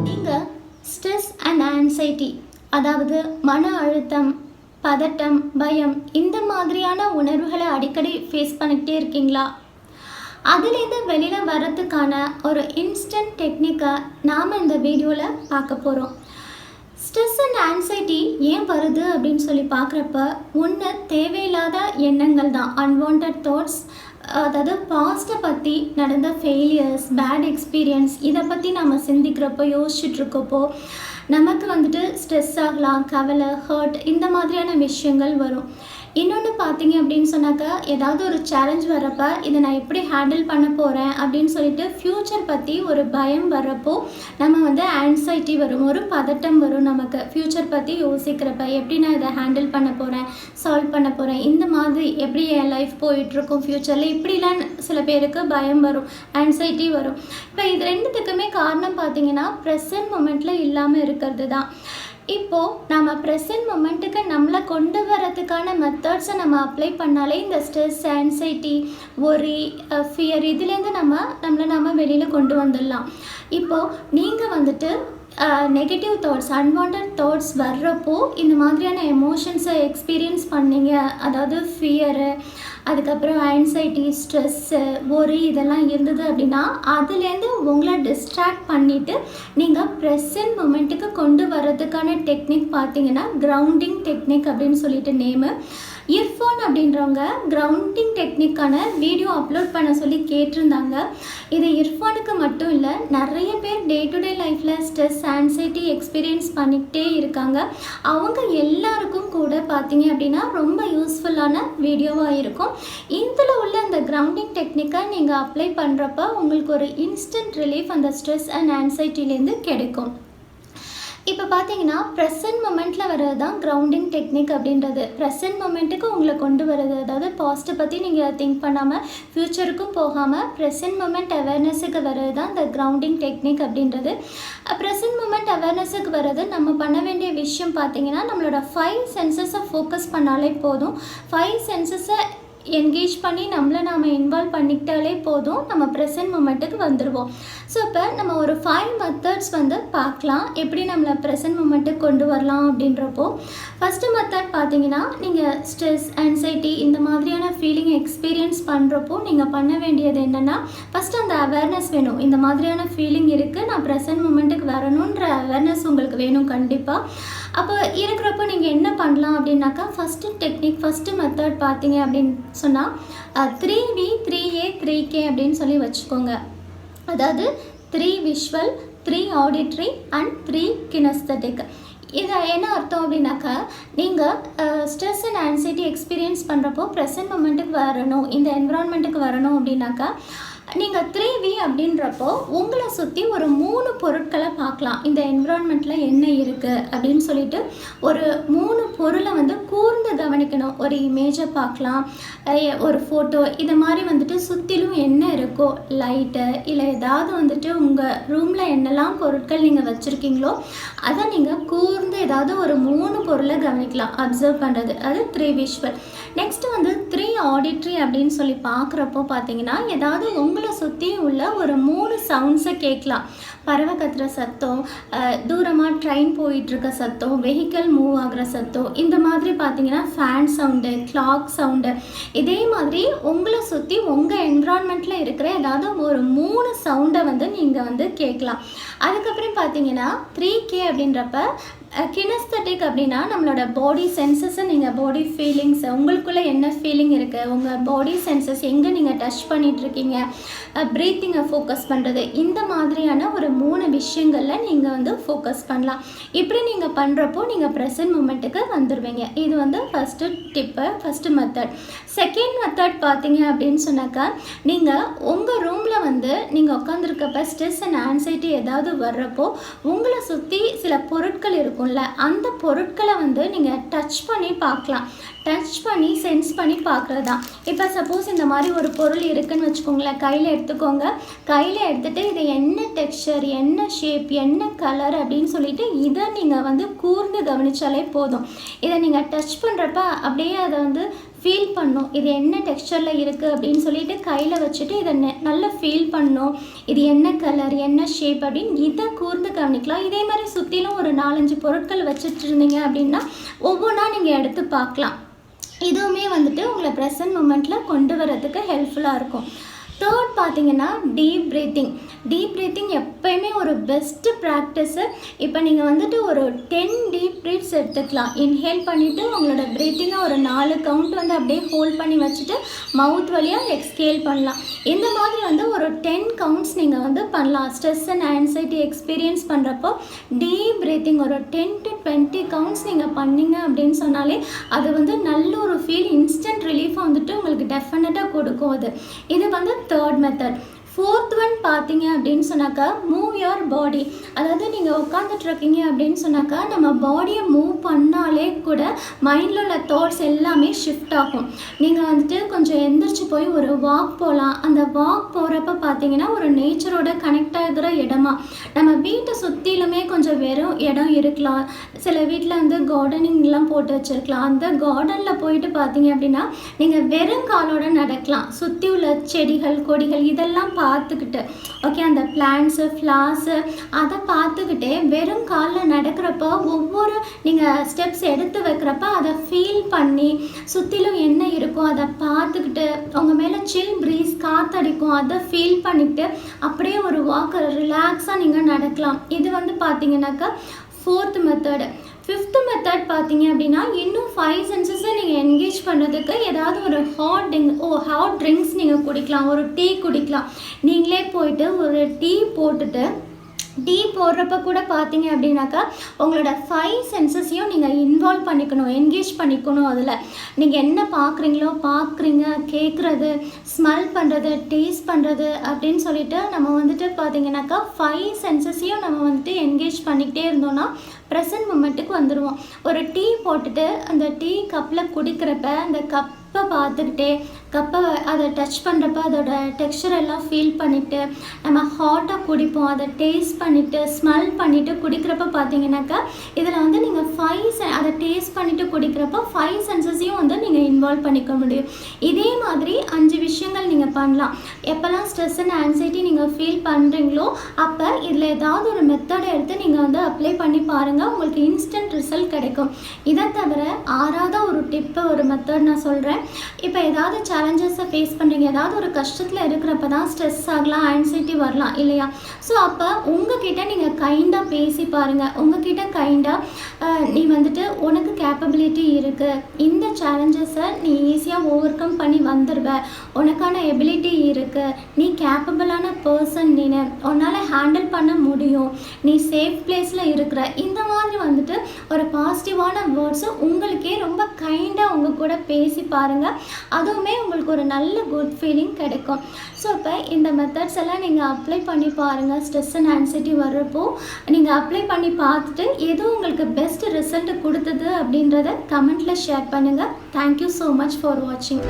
நீங்கள் stress and anxiety, அதாவது மன அழுத்தம், பதட்டம், பயம், இந்த மாதிரியான உணர்வுகளை அடிக்கடி ஃபேஸ் பண்ணிக்கிட்டே இருக்கீங்களா? அதுலேருந்து வெளியில் வர்றதுக்கான ஒரு இன்ஸ்டன்ட் டெக்னிக்கை நாம் இந்த வீடியோவில் பார்க்க போகிறோம். ஸ்ட்ரெஸ் அண்ட் ஆன்சைட்டி ஏன் வருது அப்படின்னு சொல்லி பார்க்குறப்ப, ஒன்று தேவையில்லாத எண்ணங்கள் தான், அன்வான்ட் தாட்ஸ். அதாவது பாஸ்ட்டை பற்றி நடந்த ஃபெயிலியர்ஸ், பேட் எக்ஸ்பீரியன்ஸ், இதை பற்றி நம்ம சிந்திக்கிறப்போ, யோசிச்சுட்ருக்கப்போ நமக்கு ஸ்ட்ரெஸ் ஆகலாம், கவலை, ஹர்ட், இந்த மாதிரியான விஷயங்கள் வரும். இன்னொன்று பார்த்தீங்க அப்படின்னு சொன்னாக்கா, ஏதாவது ஒரு சேலஞ்ச் வர்றப்ப இதை நான் எப்படி ஹேண்டில் பண்ண போகிறேன் அப்படின்னு சொல்லிட்டு ஃப்யூச்சர் பற்றி ஒரு பயம் வர்றப்போ நம்ம ஆன்சைட்டி வரும், ஒரு பதட்டம் வரும். நமக்கு ஃப்யூச்சர் பற்றி யோசிக்கிறப்ப எப்படி நான் இதை ஹேண்டில் பண்ண போகிறேன், சால்வ் பண்ண போகிறேன், இந்த மாதிரி எப்படி என் லைஃப் போயிட்டுருக்கும் ஃப்யூச்சரில், இப்படிலாம் சில பேருக்கு பயம் வரும், ஆன்சைட்டி வரும். இப்போ இது ரெண்டுத்துக்குமே காரணம் பார்த்தீங்கன்னா ப்ரெசன்ட் மொமெண்ட்டில் இல்லாமல் இருக்கிறது தான். இப்போது நம்ம ப்ரெசன்ட் மொமெண்ட்டுக்கு நம்மளை கொண்டு வரதுக்கான மெத்தட்ஸை நம்ம அப்ளை பண்ணாலே இந்த ஸ்ட்ரெஸ், ஆன்சைட்டி, ஒரி, ஃபியர் இதுலேருந்து நம்மளை வெளியில் கொண்டு வந்துடலாம். இப்போது நீங்கள் நெகட்டிவ் தாட்ஸ், அன்வான்ட் தாட்ஸ் வர்றப்போ இந்த மாதிரியான எமோஷன்ஸை எக்ஸ்பீரியன்ஸ் பண்ணீங்க, அதாவது ஃபியரு, அதுக்கப்புறம் ஆன்சைட்டி, ஸ்ட்ரெஸ்ஸு, ஒரி இதெல்லாம் இருந்தது அப்படின்னா அதுலேருந்து உங்களை டிஸ்ட்ராக்ட் பண்ணிவிட்டு நீங்கள் ப்ரெசன்ட் மொமெண்ட்டுக்கு கொண்டு வர்றதுக்கான டெக்னிக் பார்த்தீங்கன்னா கிரவுண்டிங் டெக்னிக் அப்படின்னு சொல்லிட்டு நேமு. இர்ஃபான் அப்படின்றவங்க கிரவுண்டிங் டெக்னிக்கான வீடியோ அப்லோட் பண்ண சொல்லி கேட்டிருந்தாங்க. இது இர்ஃபானுக்கு மட்டும் இல்லை, நிறைய பேர் டே டு டே லைஃப்பில் ஸ்ட்ரெஸ், ஆன்சைட்டி எக்ஸ்பீரியன்ஸ் பண்ணிக்கிட்டே இருக்காங்க. அவங்க எல்லாருக்கும் கூட பார்த்தீங்க அப்படின்னா ரொம்ப யூஸ்ஃபுல்லான வீடியோவாக இருக்கும். இதில் உள்ள அந்த கிரவுண்டிங் டெக்னிக்கை நீங்கள் அப்ளை பண்ணுறப்ப உங்களுக்கு ஒரு இன்ஸ்டன்ட் ரிலீஃப் அந்த ஸ்ட்ரெஸ் அண்ட் ஆன்சைட்டிலேருந்து கிடைக்கும். இப்போ பார்த்தீங்கன்னா ப்ரெசன்ட் மொமெண்ட்டில் வர்றது தான் கிரவுண்டிங் டெக்னிக் அப்படின்றது. ப்ரெசன்ட் மொமெண்ட்டுக்கு உங்களை கொண்டு வருது, அதாவது பாஸ்ட்டை பற்றி நீங்கள் திங்க் பண்ணாமல் ஃப்யூச்சருக்கும் போகாமல் ப்ரெசன்ட் மொமெண்ட் அவேர்னஸுக்கு வர்றது தான் இந்த கிரவுண்டிங் டெக்னிக் அப்படின்றது. ப்ரெசன்ட் மொமெண்ட் அவேர்னஸுக்கு வர்றது நம்ம பண்ண வேண்டிய விஷயம் பார்த்தீங்கன்னா நம்மளோட 5 சென்சஸை ஃபோக்கஸ் பண்ணாலே போதும். 5 சென்சஸை என்கேஜ் பண்ணி நாம் இன்வால்வ் பண்ணிக்கிட்டாலே போதும், நம்ம ப்ரெசன்ட் மொமெண்ட்டுக்கு வந்துடுவோம். ஸோ இப்போ நம்ம ஒரு 5 மெத்தட்ஸ் பார்க்கலாம், எப்படி நம்மளை ப்ரெசன்ட் மொமெண்ட்டுக்கு கொண்டு வரலாம் அப்படின்றப்போ. ஃபஸ்ட்டு மெத்தட் பார்த்தீங்கன்னா, நீங்கள் ஸ்ட்ரெஸ், ஆன்சைட்டி இந்த மாதிரியான ஃபீலிங் எக்ஸ்பீரியன்ஸ் பண்ணுறப்போ நீங்கள் பண்ண வேண்டியது என்னென்னா, ஃபஸ்ட்டு அந்த அவேர்னஸ் வேணும். இந்த மாதிரியான ஃபீலிங் இருக்குது, நான் ப்ரெசன்ட் மொமெண்ட்டுக்கு வரணுன்ற அவேர்னஸ் உங்களுக்கு வேணும் கண்டிப்பாக. அப்போ இருக்கிறப்போ நீங்கள் என்ன பண்ணலாம் அப்படின்னாக்கா, ஃபஸ்ட்டு மெத்தட் பார்த்தீங்க அப்படின்னு சொன்னால் 3V 3A 3K அப்படின்னு சொல்லி வச்சுக்கோங்க. அதாவது 3 விஷுவல், 3 ஆடிட்ரி அண்ட் 3 கினஸ்தட்டிக். இதை என்ன அர்த்தம் அப்படின்னாக்கா, நீங்கள் ஸ்ட்ரெஸ் அண்ட் ஆன்சைட்டி எக்ஸ்பீரியன்ஸ் பண்ணுறப்போ ப்ரெசன்ட் மொமெண்ட்டுக்கு வரணும், இந்த என்விரான்மெண்ட்டுக்கு வரணும் அப்படின்னாக்கா நீங்கள் 3V அப்படின்றப்போ உங்களை சுற்றி ஒரு 3 பொருட்களை பார்க்கலாம். இந்த என்விரான்மெண்ட்டில் என்ன இருக்குது அப்படின்னு சொல்லிட்டு ஒரு 3 பொருளை கூர்ந்து கவனிக்கணும். ஒரு இமேஜை பார்க்கலாம், ஒரு ஃபோட்டோ, இது மாதிரி சுற்றிலும் என்ன இருக்கோ, லைட்டு இல்லை ஏதாவது உங்கள் ரூமில் என்னெல்லாம் பொருட்கள் நீங்கள் வச்சுருக்கீங்களோ அதை நீங்கள் கூர்ந்து ஏதாவது ஒரு 3 பொருளை கவனிக்கலாம், அப்சர்வ் பண்ணுறது. அது 3 விஷுவல். நெக்ஸ்ட்டு 3 ஆடிட்ரி அப்படின்னு சொல்லி பார்க்குறப்போ பார்த்தீங்கன்னா, ஏதாவது உங்களை சுற்றி உள்ள ஒரு 3 சவுண்ட்ஸை கேட்கலாம். பறவை கத்துற சத்தம், தூரமாக ட்ரெயின் போயிட்டுருக்க சத்தம், வெஹிக்கல் மூவ் ஆகிற சத்தம், இந்த மாதிரி பார்த்தீங்கன்னா ஃபேன் சவுண்டு, கிளாக் சவுண்டு, இதே மாதிரி உங்களை சுற்றி உங்கள் என்விரான்மெண்ட்டில் இருக்கிற ஏதாவது ஒரு 3 சவுண்டை நீங்கள் கேட்கலாம். அதுக்கப்புறம் பார்த்தீங்கன்னா 3K அப்படின்றப்ப கினஸ்தட்டிக் அப்படின்னா நம்மளோட பாடி சென்சஸை, நீங்கள் பாடி ஃபீலிங்ஸ், உங்களுக்குள்ளே என்ன ஃபீலிங் இருக்குது, உங்கள் பாடி சென்சஸ் எங்கே நீங்கள் டச் பண்ணிகிட்ருக்கீங்க, ப்ரீத்திங்கை ஃபோக்கஸ் பண்ணுறது, இந்த மாதிரியான ஒரு 3 விஷயங்களில் நீங்கள் ஃபோக்கஸ் பண்ணலாம். இப்படி நீங்கள் பண்ணுறப்போ நீங்கள் ப்ரெசன்ட் மூமெண்ட்டுக்கு வந்துடுவீங்க. இது first tip, first method. Second method பார்த்தீங்க அப்படின்னு சொன்னாக்கா, நீங்கள் உங்கள் ரூமில் நீங்கள் உட்காந்துருக்கப்ப ஸ்ட்ரெஸ் அண்ட் ஆன்சைட்டி ஏதாவது வர்றப்போ உங்களை சுற்றி சில பொருட்கள் இருக்கும்ல, அந்த பொருட்களை நீங்கள் டச் பண்ணி பார்க்கலாம். டச் பண்ணி சென்ஸ் பண்ணி பார்க்குறது தான். இப்போ சப்போஸ் இந்த மாதிரி ஒரு பொருள் இருக்குதுன்னு வச்சுக்கோங்களேன், கையில் எடுத்துக்கோங்க. கையில் எடுத்துகிட்டு இது என்ன டெக்ஸ்சர், என்ன ஷேப், என்ன கலர் அப்படின்னு சொல்லிட்டு இதை நீங்கள் கூர்ந்து கவனித்தாலே போதும். இதை நீங்கள் டச் பண்ணுறப்ப அப்படியே அதை ஃபீல் பண்ணணும். இது என்ன டெக்ஸ்சரில் இருக்குது அப்படின்னு சொல்லிட்டு கையில் வச்சுட்டு இதை நல்லா ஃபீல் பண்ணணும். இது என்ன கலர், என்ன ஷேப் அப்படின்னு இதை கூர்ந்து கவனிக்கலாம். இதே மாதிரி சுற்றிலும் ஒரு 4-5 பொருட்கள் வச்சுட்டு இருந்தீங்க அப்படின்னா ஒவ்வொன்றா நீங்கள் எடுத்து பார்க்கலாம். இதுவுமே வந்துட்டு உங்களை ப்ரெசன்ட் மூமெண்ட்டில் கொண்டு வரதுக்கு ஹெல்ப்ஃபுல்லாக இருக்கும். தேர்ட் பார்த்தீங்கன்னா டீப் ப்ரீத்திங் எப்போயுமே ஒரு பெஸ்ட்டு ப்ராக்டிஸு. இப்போ நீங்கள் வந்துட்டு ஒரு 10 டீப் ப்ரீத்ஸ் எடுத்துக்கலாம். இன்ஹேல் பண்ணிவிட்டு உங்களோட ப்ரீத்திங்கை ஒரு 4 கவுண்ட் வந்து அப்படியே ஹோல்ட் பண்ணி வச்சுட்டு மவுத் வழியாக எக்ஸ்கேல் பண்ணலாம். இந்த மாதிரி வந்து ஒரு 10 கவுண்ட்ஸ் நீங்கள் வந்து பண்ணலாம். ஸ்ட்ரெஸ் அண்ட் ஆன்சைட்டி எக்ஸ்பீரியன்ஸ் பண்ணுறப்போ டீப் ப்ரீத்திங் ஒரு 10 to 20 கவுண்ட்ஸ் நீங்கள் பண்ணிங்க அப்படின்னு சொன்னாலே அது வந்து நல்ல ஒரு ஃபீல், இன்ஸ்டன்ட் ரிலீஃபை வந்துட்டு உங்களுக்கு டெஃபினட்டாக கொடுக்கும். இது வந்து தேர்ட் மெத்தட். ஃபோர்த் ஒன் பார்த்தீங்க அப்படின்னு சொன்னாக்கா மூவ் யுவர் பாடி. அதாவது நீங்கள் உட்காந்துட்டு இருக்கீங்க அப்படின்னு சொன்னாக்கா நம்ம பாடியை மூவ் பண்ணாலே கூட மைண்டில் உள்ள தாட்ஸ் எல்லாமே ஷிஃப்ட் ஆகும். நீங்கள் வந்துட்டு கொஞ்சம் எந்திரிச்சு போய் ஒரு வாக் போகலாம். அந்த வாக் போகிறப்ப பார்த்தீங்கன்னா ஒரு நேச்சரோட கனெக்ட் ஆகிற இடமா, நம்ம வீட்டை சுற்றிலுமே கொஞ்சம் வெறும் இடம் இருக்கலாம். சில வீட்டில் வந்து கார்டனிங்லாம் போட்டு வச்சுருக்கலாம். அந்த கார்டனில் போயிட்டு பார்த்தீங்க அப்படின்னா நீங்கள் வெறும் காலோட நடக்கலாம். சுற்றி உள்ள செடிகள் கொடிகள் இதெல்லாம் பார்த்துக்கிட்டு, ஓகே, அந்த பிளான்ட்ஸு ஃப்ளார்ஸு அதை பார்த்துக்கிட்டே வெறும் காலில் நடக்கிறப்போ ஒவ்வொரு நீங்கள் ஸ்டெப்ஸ் எடுத்து வைக்கிறப்ப அதை ஃபீல் பண்ணி சுற்றிலும் என்ன இருக்கும் அதை பார்த்துக்கிட்டு உங்கள் மேலே சில் ப்ரீஸ் காற்றடிக்கும் அதை ஃபீல் பண்ணிக்கிட்டு அப்படியே ஒரு வாக்கை ரிலாக்ஸாக நீங்கள் நடக்கலாம். இது வந்து பார்த்தீங்கன்னாக்கா ஃபோர்த் மெத்தடு. ஃபிஃப்த்து மெத்தட் பார்த்தீங்க அப்படின்னா இன்னும் 5 சென்சஸை நீங்கள் என்கேஜ் பண்ணுறதுக்கு ஏதாவது ஒரு ஹாட் ட்ரிங்க்ஸ் நீங்கள் குடிக்கலாம். ஒரு டீ குடிக்கலாம். நீங்களே போயிட்டு ஒரு டீ போட்டுட்டு டீ போடுறப்ப கூட பார்த்தீங்க அப்படின்னாக்கா உங்களோட 5 சென்சஸையும் நீங்கள் இன்வால்வ் பண்ணிக்கணும், என்கேஜ் பண்ணிக்கணும். அதில் நீங்கள் என்ன பார்க்குறீங்க, கேட்குறது, ஸ்மெல் பண்ணுறது, டேஸ்ட் பண்ணுறது அப்படின்னு சொல்லிட்டு நம்ம வந்துட்டு பார்த்தீங்கன்னாக்கா 5 சென்சஸையும் நம்ம வந்துட்டு என்கேஜ் பண்ணிக்கிட்டே இருந்தோம்னா ப்ரெசன்ட் மூமெண்ட்டுக்கு வந்துடுவோம். ஒரு டீ போட்டுட்டு அந்த டீ கப்பில் குடிக்கிறப்ப அந்த கப்பை பார்த்துக்கிட்டே கப்பை அதை டச் பண்ணுறப்ப அதோட டெக்ஸ்சர் எல்லாம் ஃபீல் பண்ணிவிட்டு நம்ம ஹாட்டாக குடிப்போம். அதை டேஸ்ட் பண்ணிவிட்டு ஸ்மெல் பண்ணிவிட்டு குடிக்கிறப்ப பார்த்தீங்கன்னாக்கா இதில் வந்து நீங்கள் அதை டேஸ்ட் பண்ணிவிட்டு குடிக்கிறப்ப 5 சென்சஸையும் வந்து நீங்கள் இன்வால்வ் பண்ணிக்க முடியும். இதே மாதிரி 5 விஷயங்கள் நீங்கள் பண்ணலாம். எப்போல்லாம் ஸ்ட்ரெஸ் அண்ட் ஆன்சைட்டி நீங்கள் ஃபீல் பண்ணுறீங்களோ அப்போ இதில் ஏதாவது ஒரு மெத்தடை எடுத்து நீங்கள் வந்து அப்ளை பண்ணி பாருங்கள். உங்களுக்கு இன்ஸ்டன்ட் ரிசல்ட் கிடைக்கும். இதை தவிர 6வது ஒரு டிப்பு, ஒரு மெத்தட் நான் சொல்கிறேன். இப்போ ஏதாவது சேலஞ்சஸை ஃபேஸ் பண்ணுறீங்க, ஏதாவது ஒரு கஷ்டத்தில் இருக்கிறப்ப தான் ஸ்ட்ரெஸ் ஆகலாம், ஆன்சைட்டி வரலாம் இல்லையா? ஸோ அப்போ உங்ககிட்ட நீங்கள் கைண்டாக பேசி பாருங்கள். உங்ககிட்ட கைண்டாக நீ வந்துட்டு உனக்கு கேப்பபிலிட்டி இருக்குது, இந்த சேலஞ்சஸை நீ ஈஸியாக ஓவர் கம் பண்ணி வந்துடுவ, உனக்கான எபிலிட்டி இருக்குது, நீ கேப்பபிளான பர்சன், உன்னால் ஹேண்டில் பண்ண முடியும், நீ சேஃப் பிளேஸில் இருக்கிற, இந்த மாதிரி வந்துட்டு ஒரு பாசிட்டிவான வேர்ட்ஸு உங்களுக்கே ரொம்ப கைண்டாக உங்கள் கூட பேசி பாருங்கள். அதுவுமே உங்களுக்கு ஒரு நல்ல குட் ஃபீலிங் கிடைக்கும். ஸோ இப்போ இந்த மெத்தட்ஸ் எல்லாம் நீங்கள் அப்ளை பண்ணி பாருங்கள். ஸ்ட்ரெஸ் அண்ட் ஆன்சைட்டி வர்றப்போ நீங்கள் அப்ளை பண்ணி பார்த்துட்டு எது உங்களுக்கு பெஸ்ட் ரிசல்ட் கொடுத்தது அப்படின்றத கமெண்ட்டில் ஷேர் பண்ணுங்கள். தேங்க்யூ ஸோ மச் ஃபார் வாட்சிங்.